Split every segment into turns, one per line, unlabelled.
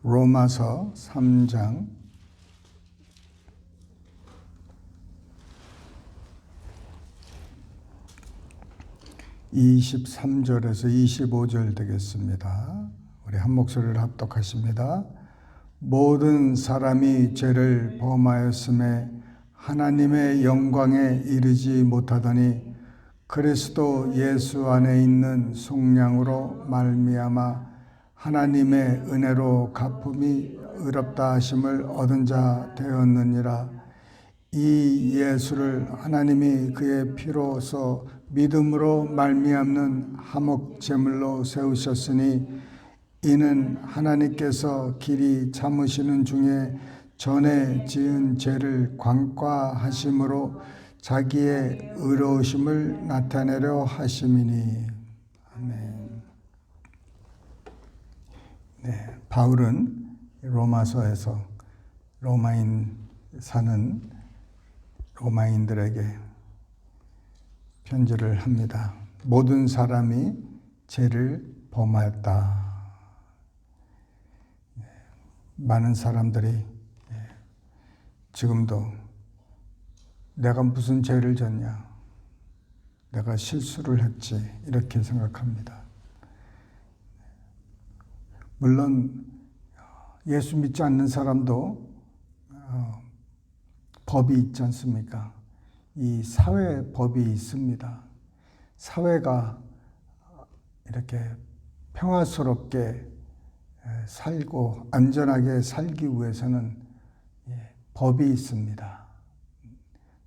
로마서 3장 23절에서 25절 되겠습니다. 우리 한 목소리를 합독하십니다. 모든 사람이 죄를 범하였음에 하나님의 영광에 이르지 못하더니 그리스도 예수 안에 있는 속량으로 말미암아 하나님의 은혜로 갚음이 의롭다 하심을 얻은 자 되었느니라. 이 예수를 하나님이 그의 피로서 믿음으로 말미암는 화목 제물로 세우셨으니 이는 하나님께서 길이 참으시는 중에 전에 지은 죄를 광과하심으로 자기의 의로우심을 나타내려 하심이니. 아멘. 네, 바울은 로마서에서 로마인 사는 로마인들에게 편지를 합니다. 모든 사람이 죄를 범하였다. 많은 사람들이 지금도 내가 무슨 죄를 졌냐, 내가 실수를 했지, 이렇게 생각합니다. 물론 예수 믿지 않는 사람도 법이 있지 않습니까? 이 사회 법이 있습니다. 사회가 이렇게 평화스럽게 살고 안전하게 살기 위해서는 법이 있습니다.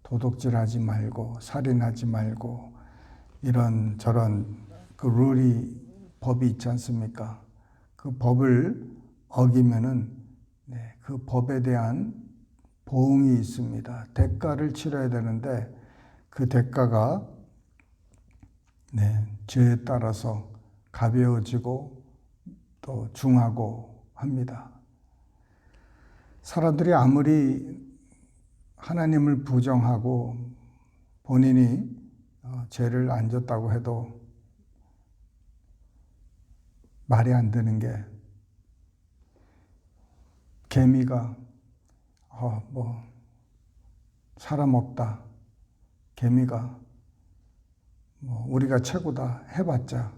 도둑질하지 말고 살인하지 말고 이런 저런 그 룰이 법이 있지 않습니까? 그 법을 어기면은 그 법에 대한 보응이 있습니다. 대가를 치러야 되는데 그 대가가 죄에 따라서 가벼워지고 또 중하고 합니다. 사람들이 아무리 하나님을 부정하고 본인이 죄를 안 졌다고 해도 말이 안 되는 게 개미가 사람 없다. 개미가 우리가 최고다 해봤자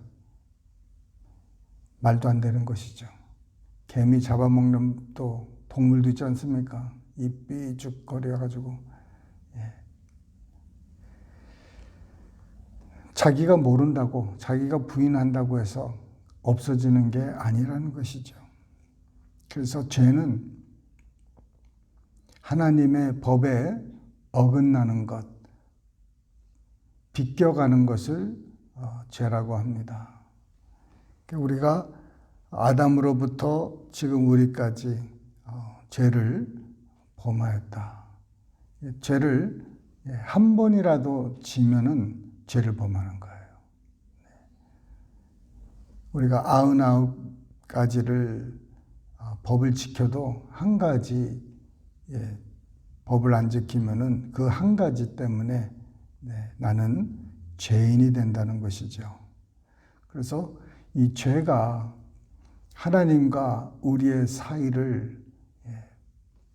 말도 안 되는 것이죠. 개미 잡아먹는 또 동물도 있지 않습니까? 입 삐죽거려가지고 자기가 모른다고 자기가 부인한다고 해서 없어지는 게 아니라는 것이죠. 그래서 죄는 하나님의 법에 어긋나는 것, 비껴가는 것을 죄라고 합니다. 우리가 아담으로부터 지금 우리까지 죄를 범하였다. 죄를 한 번이라도 지면은 죄를 범하는 거예요. 우리가 99가지를 법을 지켜도 한 가지 법을 안 지키면은 그 한 가지 때문에 나는 죄인이 된다는 것이죠. 그래서 이 죄가 하나님과 우리의 사이를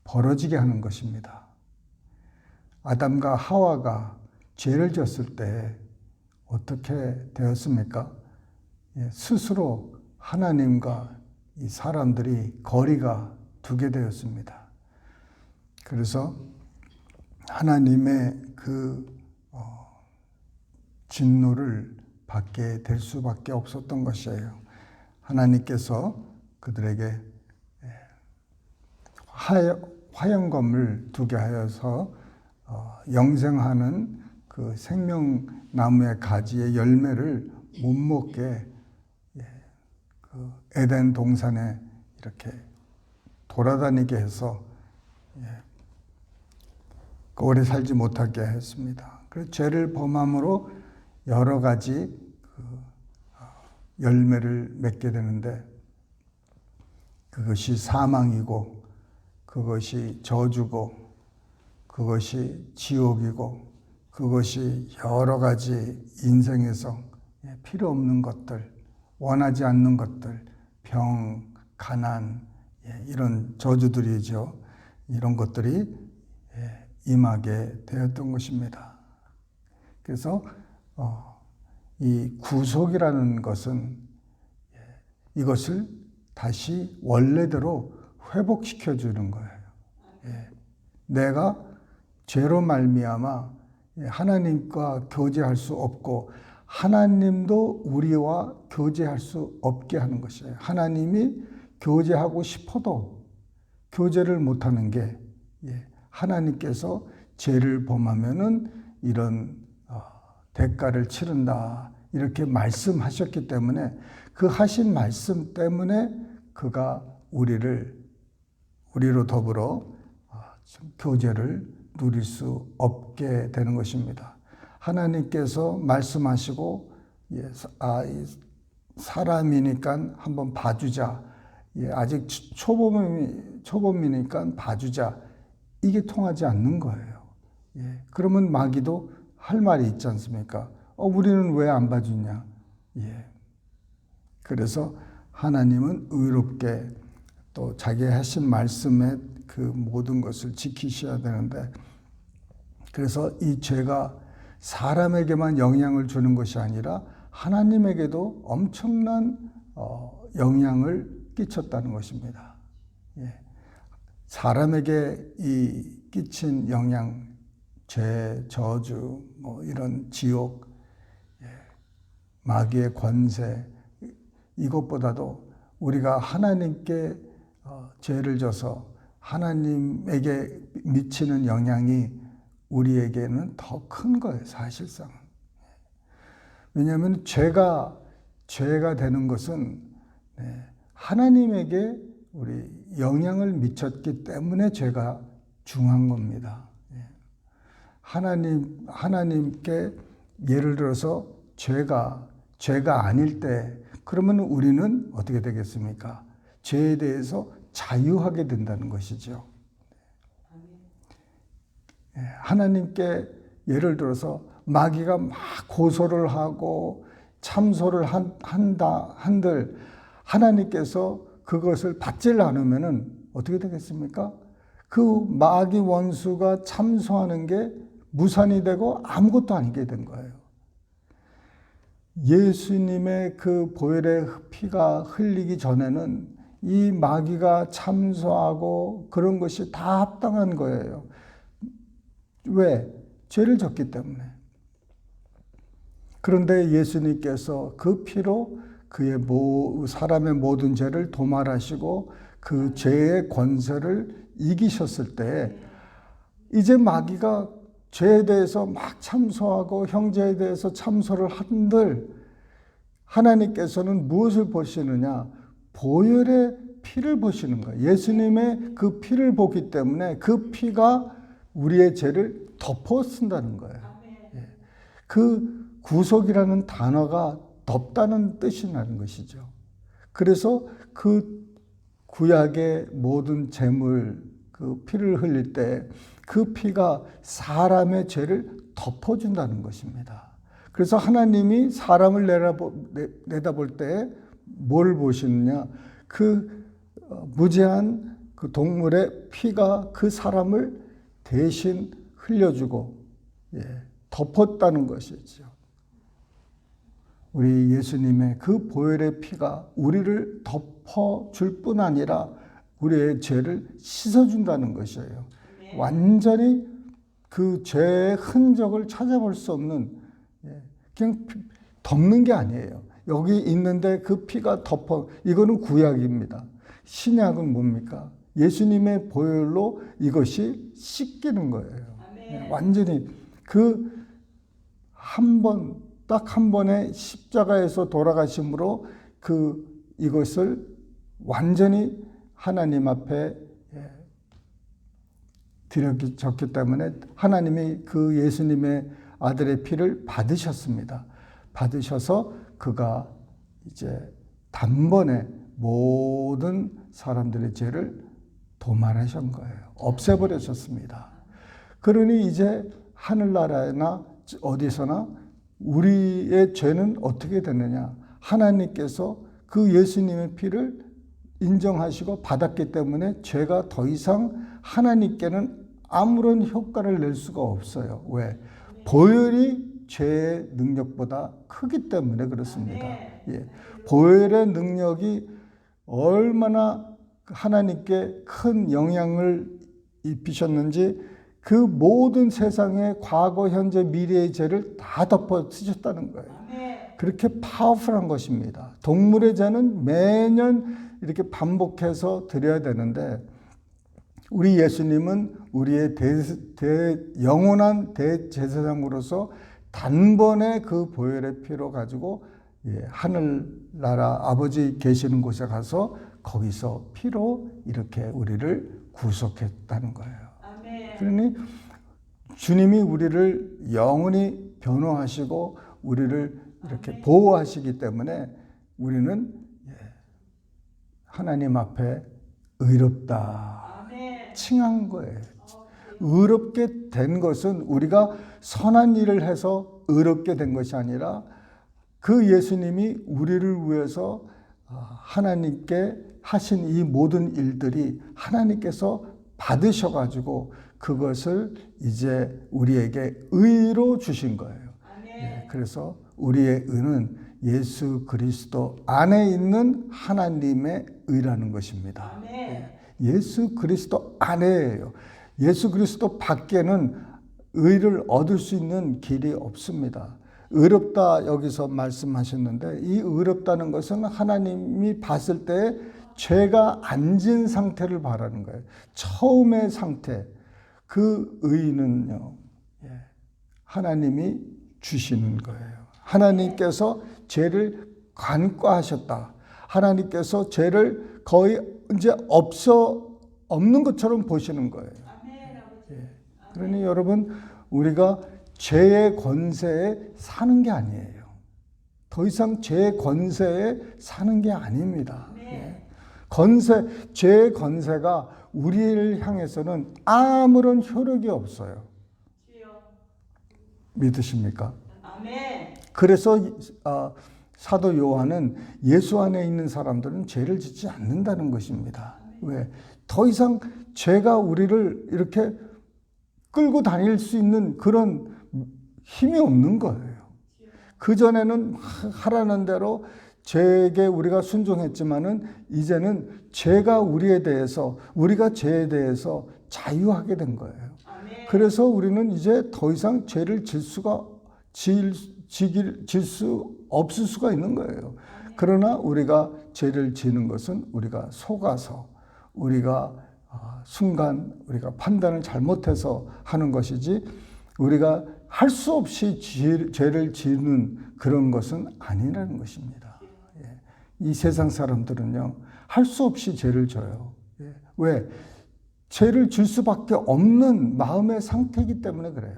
벌어지게 하는 것입니다. 아담과 하와가 죄를 졌을 때 어떻게 되었습니까? 스스로 하나님과 이 사람들이 거리가 두게 되었습니다. 그래서 하나님의 그 진노를 받게 될 수밖에 없었던 것이에요. 하나님께서 그들에게 화영검을 두게 하여서 영생하는 그 생명나무의 가지의 열매를 못 먹게 그 에덴 동산에 이렇게 돌아다니게 해서 오래 살지 못하게 했습니다. 그래서 죄를 범함으로 여러 가지 열매를 맺게 되는데 그것이 사망이고 그것이 저주고 그것이 지옥이고 그것이 여러 가지 인생에서 필요 없는 것들, 원하지 않는 것들, 병, 가난, 이런 저주들이죠. 이런 것들이 임하게 되었던 것입니다. 그래서 이 구속이라는 것은 이것을 다시 원래대로 회복시켜 주는 거예요. 내가 죄로 말미암아 하나님과 교제할 수 없고 하나님도 우리와 교제할 수 없게 하는 것이에요. 하나님이 교제하고 싶어도 교제를 못하는 게 하나님께서 죄를 범하면은 이런 대가를 치른다 이렇게 말씀하셨기 때문에 그 하신 말씀 때문에 그가 우리로 더불어 교제를 누릴 수 없게 되는 것입니다. 하나님께서 말씀하시고 사람이니까 한번 봐주자. 아직 초범이니까 봐주자. 이게 통하지 않는 거예요. 그러면 마귀도 할 말이 있지 않습니까? 우리는 왜 안 봐주냐? 그래서 하나님은 의롭게 또 자기 하신 말씀에 그 모든 것을 지키셔야 되는데, 그래서 이 죄가 사람에게만 영향을 주는 것이 아니라 하나님에게도 엄청난 영향을 끼쳤다는 것입니다. 사람에게 이 끼친 영향, 죄, 저주, 이런 지옥, 마귀의 권세, 이것보다도 우리가 하나님께 죄를 져서 하나님에게 미치는 영향이 우리에게는 더 큰 거예요, 사실상. 왜냐하면 죄가 되는 것은 하나님에게 우리 영향을 미쳤기 때문에 죄가 중한 겁니다. 하나님께 예를 들어서 죄가 아닐 때, 그러면 우리는 어떻게 되겠습니까? 죄에 대해서 자유하게 된다는 것이죠. 하나님께 예를 들어서 마귀가 막 고소를 하고 참소를 한들 하나님께서 그것을 받질 않으면은 어떻게 되겠습니까? 그 마귀 원수가 참소하는 게 무산이 되고 아무것도 아니게 된 거예요. 예수님의 그 보혈의 피가 흘리기 전에는 이 마귀가 참소하고 그런 것이 다 합당한 거예요. 왜? 죄를 졌기 때문에. 그런데 예수님께서 그 피로 사람의 모든 죄를 도말하시고 그 죄의 권세를 이기셨을 때 이제 마귀가 죄에 대해서 막 참소하고 형제에 대해서 참소를 한들 하나님께서는 무엇을 보시느냐? 보혈의 피를 보시는 거예요. 예수님의 그 피를 보기 때문에 그 피가 우리의 죄를 덮어 쓴다는 거예요. 그 구속이라는 단어가 덮다는 뜻이 나는 것이죠. 그래서 그 구약의 모든 제물, 그 피를 흘릴 때 그 피가 사람의 죄를 덮어준다는 것입니다. 그래서 하나님이 사람을 내다볼 때 뭘 보시느냐? 그 무죄한 그 동물의 피가 그 사람을 대신 흘려주고 덮었다는 것이죠. 우리 예수님의 그 보혈의 피가 우리를 덮어줄 뿐 아니라 우리의 죄를 씻어준다는 것이에요. 완전히 그 죄의 흔적을 찾아볼 수 없는, 그냥 덮는 게 아니에요. 여기 있는데 그 피가 이거는 구약입니다. 신약은 뭡니까? 예수님의 보혈로 이것이 씻기는 거예요. 완전히 딱 한 번의 십자가에서 돌아가심으로 이것을 완전히 하나님 앞에 드려졌기 때문에 하나님이 그 예수님의 아들의 피를 받으셨습니다. 받으셔서 그가 이제 단번에 모든 사람들의 죄를 도말하신 거예요. 없애버리셨습니다. 그러니 이제 하늘나라나 어디서나 우리의 죄는 어떻게 됐느냐? 하나님께서 그 예수님의 피를 인정하시고 받았기 때문에 죄가 더 이상 하나님께는 아무런 효과를 낼 수가 없어요. 왜? 보혈이 죄의 능력보다 크기 때문에 그렇습니다. 예. 보혈의 능력이 얼마나 하나님께 큰 영향을 입히셨는지 그 모든 세상의 과거, 현재, 미래의 죄를 다 덮어 쓰셨다는 거예요. 그렇게 파워풀한 것입니다. 동물의 죄는 매년 이렇게 반복해서 드려야 되는데 우리 예수님은 우리의 영원한 대제사장으로서 단번에 그 보혈의 피로 가지고 하늘나라 아버지 계시는 곳에 가서 거기서 피로 이렇게 우리를 구속했다는 거예요. 그러니 주님이 우리를 영원히 변호하시고 우리를 이렇게 보호하시기 때문에 우리는 하나님 앞에 의롭다 칭한 거예요. 의롭게 된 것은 우리가 선한 일을 해서 의롭게 된 것이 아니라 그 예수님이 우리를 위해서 하나님께 하신 이 모든 일들이 하나님께서 받으셔가지고 그것을 이제 우리에게 의로 주신 거예요. 그래서 우리의 의는 예수 그리스도 안에 있는 하나님의 의라는 것입니다. 예수 그리스도 안에예요. 예수 그리스도 밖에는 의를 얻을 수 있는 길이 없습니다. 의롭다 여기서 말씀하셨는데 이 의롭다는 것은 하나님이 봤을 때 죄가 앉은 상태를 말하는 거예요. 처음의 상태. 그 의는요, 하나님이 주시는 거예요. 하나님께서 죄를 간과하셨다. 하나님께서 죄를 거의 이제 없는 것처럼 보시는 거예요. 그러니 여러분, 우리가 죄의 권세에 사는 게 아니에요. 더 이상 죄의 권세에 사는 게 아닙니다. 죄의 권세가 우리를 향해서는 아무런 효력이 없어요. 믿으십니까? 그래서 사도 요한은 예수 안에 있는 사람들은 죄를 짓지 않는다는 것입니다. 왜? 더 이상 죄가 우리를 이렇게 끌고 다닐 수 있는 그런 힘이 없는 거예요. 그전에는 하라는 대로 죄에게 우리가 순종했지만은 이제는 죄가 우리가 죄에 대해서 자유하게 된 거예요. 그래서 우리는 이제 더 이상 죄를 질 수 없을 수가 있는 거예요. 그러나 우리가 죄를 지는 것은 우리가 속아서 우리가 우리가 판단을 잘못해서 하는 것이지 우리가 할 수 없이 죄를 지는 그런 것은 아니라는 것입니다. 이 세상 사람들은요, 할 수 없이 죄를 져요. 왜? 죄를 질 수밖에 없는 마음의 상태이기 때문에 그래요.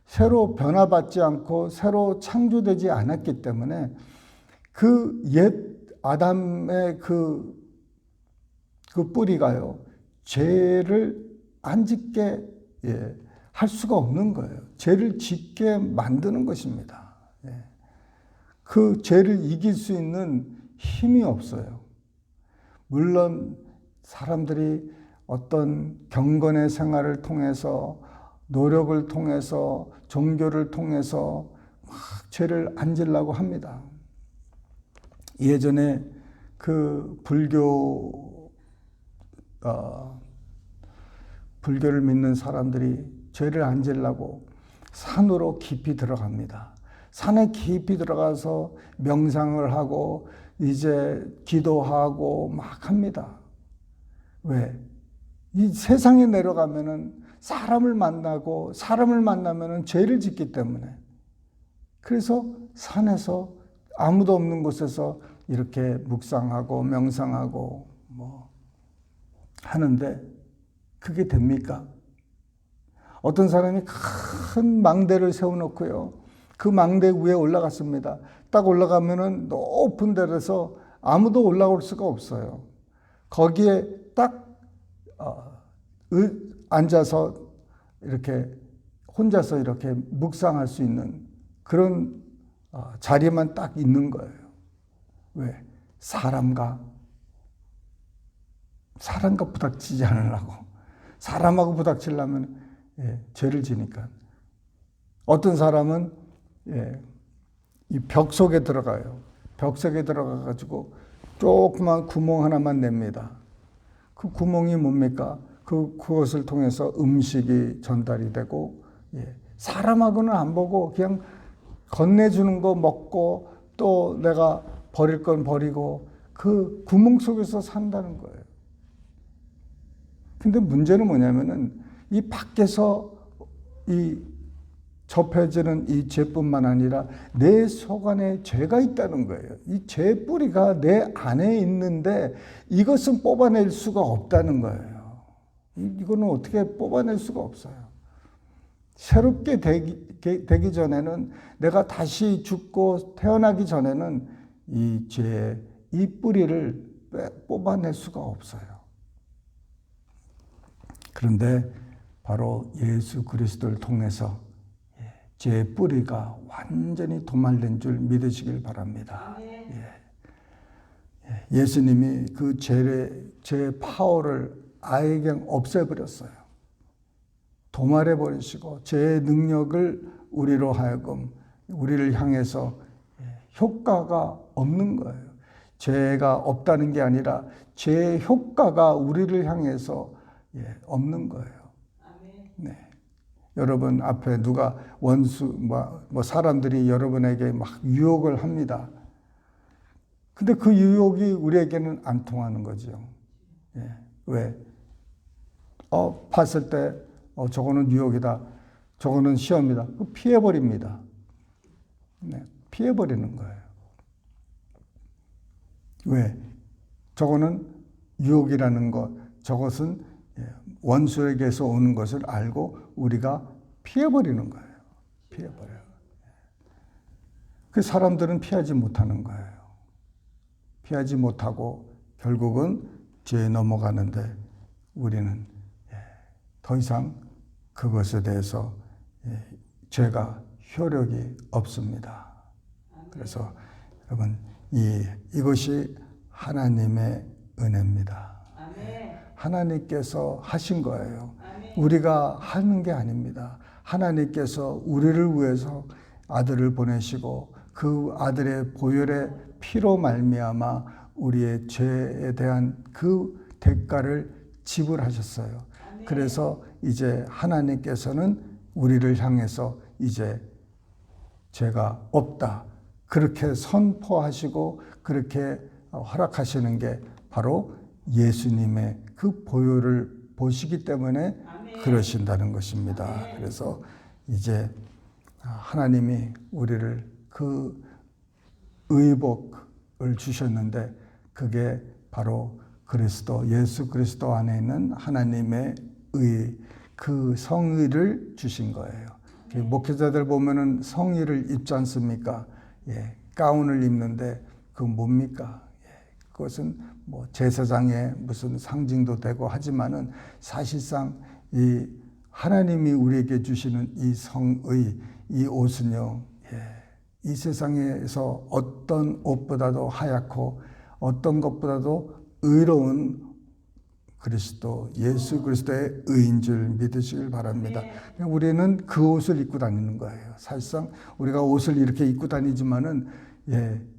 새로 변화받지 않고 새로 창조되지 않았기 때문에 그 옛 아담의 그 뿌리가요, 죄를 안 짓게 할 수가 없는 거예요. 죄를 짓게 만드는 것입니다. 그 죄를 이길 수 있는 힘이 없어요. 물론 사람들이 어떤 경건의 생활을 통해서 노력을 통해서 종교를 통해서 막 죄를 안 지려고 합니다. 예전에 그 불교를 믿는 사람들이 죄를 안 지려고 산으로 깊이 들어갑니다. 산에 깊이 들어가서 명상을 하고 이제 기도하고 막 합니다. 왜? 이 세상에 내려가면은 사람을 만나면은 죄를 짓기 때문에. 그래서 산에서 아무도 없는 곳에서 이렇게 묵상하고 명상하고 뭐 하는데 그게 됩니까? 어떤 사람이 큰 망대를 세워놓고요. 그 망대 위에 올라갔습니다. 딱 올라가면은 높은 데라서 아무도 올라올 수가 없어요. 거기에 딱 앉아서 이렇게 혼자서 이렇게 묵상할 수 있는 그런 자리만 딱 있는 거예요. 왜? 사람과 사람과 부닥치지 않으려고. 사람하고 부닥치려면 죄를 지니까. 어떤 사람은 이 벽 속에 들어가요. 벽 속에 들어가가지고 조그만 구멍 하나만 냅니다. 그 구멍이 뭡니까? 그것을 통해서 음식이 전달이 되고, 사람하고는 안 보고 그냥 건네주는 거 먹고 또 내가 버릴 건 버리고 그 구멍 속에서 산다는 거예요. 근데 문제는 뭐냐면은 이 밖에서 이 접해지는 이 죄뿐만 아니라 내 속 안에 죄가 있다는 거예요. 이 죄 뿌리가 내 안에 있는데 이것은 뽑아낼 수가 없다는 거예요. 이거는 어떻게 뽑아낼 수가 없어요. 새롭게 되기 전에는, 내가 다시 죽고 태어나기 전에는 이 죄의 이 뿌리를 뽑아낼 수가 없어요. 그런데 바로 예수 그리스도를 통해서 죄의 뿌리가 완전히 도말된 줄 믿으시길 바랍니다. 예수님이 그 죄의 파워를 아예 그냥 없애버렸어요. 도말해버리시고 죄의 능력을 우리로 하여금, 우리를 향해서 효과가 없는 거예요. 죄가 없다는 게 아니라 죄의 효과가 우리를 향해서 없는 거예요. 네. 여러분 앞에 누가 원수, 사람들이 여러분에게 막 유혹을 합니다. 근데 그 유혹이 우리에게는 안 통하는 거죠. 왜? 봤을 때, 저거는 유혹이다. 저거는 시험이다. 피해버립니다. 네. 피해버리는 거예요. 왜? 저거는 유혹이라는 것, 저것은 원수에게서 오는 것을 알고 우리가 피해버리는 거예요. 피해버려요. 그 사람들은 피하지 못하는 거예요. 피하지 못하고 결국은 죄에 넘어가는데 우리는 더 이상 그것에 대해서 죄가 효력이 없습니다. 그래서 여러분, 이것이 하나님의 은혜입니다. 하나님께서 하신 거예요. 우리가 하는 게 아닙니다. 하나님께서 우리를 위해서 아들을 보내시고 그 아들의 보혈의 피로 말미암아 우리의 죄에 대한 그 대가를 지불하셨어요. 그래서 이제 하나님께서는 우리를 향해서 이제 죄가 없다, 그렇게 선포하시고 그렇게 허락하시는 게 바로 예수님의 그 보혈을 보시기 때문에 그러신다는 것입니다. 그래서 이제 하나님이 우리를 그 의복을 주셨는데 그게 바로 예수 그리스도 안에 있는 하나님의 그 성의를 주신 거예요. 목회자들 보면은 성의를 입지 않습니까? 가운을 입는데 그 뭡니까? 그것은 제사장의 무슨 상징도 되고 하지만은 사실상 이 하나님이 우리에게 주시는 이 성의, 이 옷은요, 이 세상에서 어떤 옷보다도 하얗고 어떤 것보다도 의로운 예수 그리스도의 의인 줄 믿으시길 바랍니다. 우리는 그 옷을 입고 다니는 거예요. 사실상 우리가 옷을 이렇게 입고 다니지만은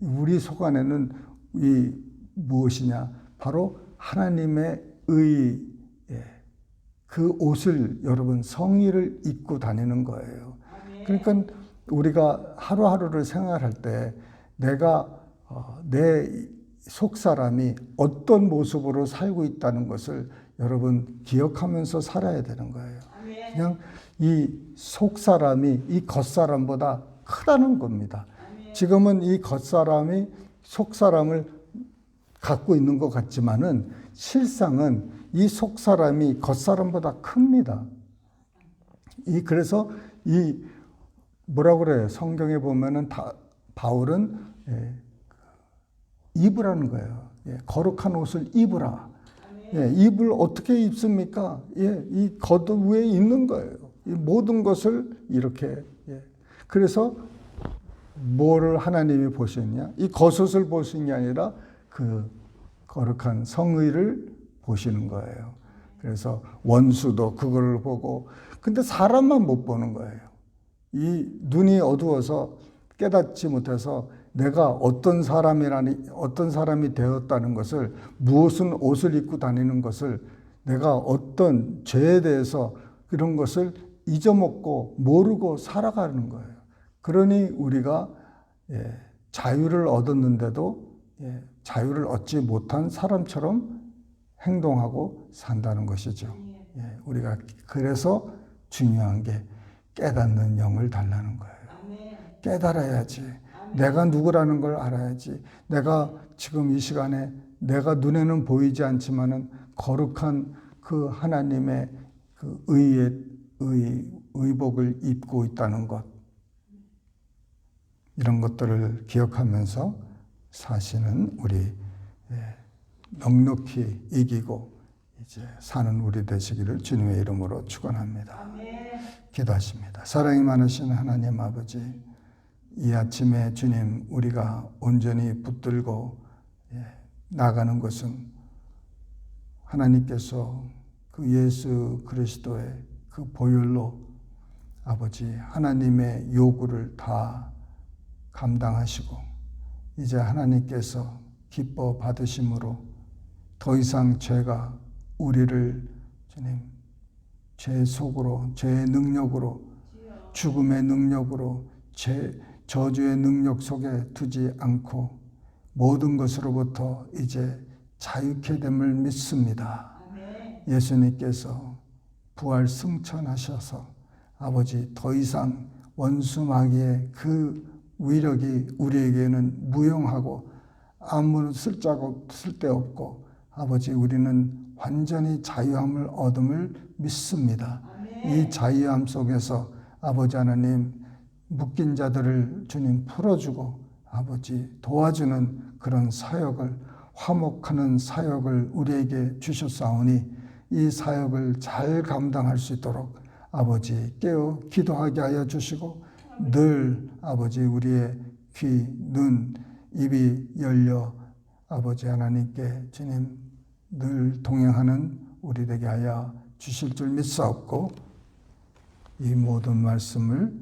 우리 속 안에는 이 무엇이냐? 바로 하나님의 그 옷을, 여러분, 성의를 입고 다니는 거예요. 그러니까 우리가 하루하루를 생활할 때 내가 내 속사람이 어떤 모습으로 살고 있다는 것을 여러분 기억하면서 살아야 되는 거예요. 그냥 이 속사람이 이 겉사람보다 크다는 겁니다. 지금은 이 겉사람이 속사람을 갖고 있는 것 같지만은 실상은 이 속사람이 겉사람보다 큽니다. 그래서 뭐라고 그래요? 성경에 보면은 바울은 입으라는 거예요. 거룩한 옷을 입으라. 입을 어떻게 입습니까? 이 겉 위에 있는 거예요. 이 모든 것을 이렇게. 그래서 뭐를 하나님이 보셨냐? 이 겉옷을 보신 게 아니라 그 거룩한 성의를 보시는 거예요. 그래서 원수도 그걸 보고, 근데 사람만 못 보는 거예요. 이 눈이 어두워서 깨닫지 못해서 내가 어떤 사람이 되었다는 것을, 무엇은 옷을 입고 다니는 것을, 내가 어떤 죄에 대해서 그런 것을 잊어먹고 모르고 살아가는 거예요. 그러니 우리가 자유를 얻었는데도 자유를 얻지 못한 사람처럼 행동하고 산다는 것이죠. 우리가 그래서 중요한 게 깨닫는 영을 달라는 거예요. 깨달아야지. 내가 누구라는 걸 알아야지. 내가 지금 이 시간에 내가 눈에는 보이지 않지만은 거룩한 그 하나님의 그 의복을 입고 있다는 것. 이런 것들을 기억하면서 사시는 우리 넉넉히 이기고 이제 사는 우리 되시기를 주님의 이름으로 축원합니다. 기도하십니다. 사랑이 많으신 하나님 아버지, 이 아침에 주님 우리가 온전히 붙들고 나가는 것은 하나님께서 그 예수 그리스도의 그 보혈로 아버지 하나님의 요구를 다 감당하시고 이제 하나님께서 기뻐 받으심으로 더 이상 죄가 우리를 주님 죄 속으로, 죄의 능력으로, 죽음의 능력으로, 저주의 능력 속에 두지 않고 모든 것으로부터 이제 자유케 됨을 믿습니다. 예수님께서 부활 승천하셔서 아버지 더 이상 원수 마귀의 그 위력이 우리에게는 무용하고 아무 쓸데없고 아버지 우리는 완전히 자유함을 얻음을 믿습니다. 이 자유함 속에서 아버지 하나님 묶인 자들을 주님 풀어주고 아버지 도와주는 그런 사역을, 화목하는 사역을 우리에게 주셨사오니 이 사역을 잘 감당할 수 있도록 아버지 깨어 기도하게 하여 주시고 늘 아버지 우리의 귀, 눈, 입이 열려 아버지 하나님께 주님 늘 동행하는 우리 되게 하여 주실 줄 믿사옵고 이 모든 말씀을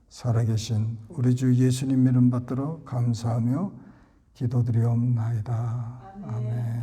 살아계신 우리 주 예수님 이름 받들어 감사하며 기도드리옵나이다. 아멘.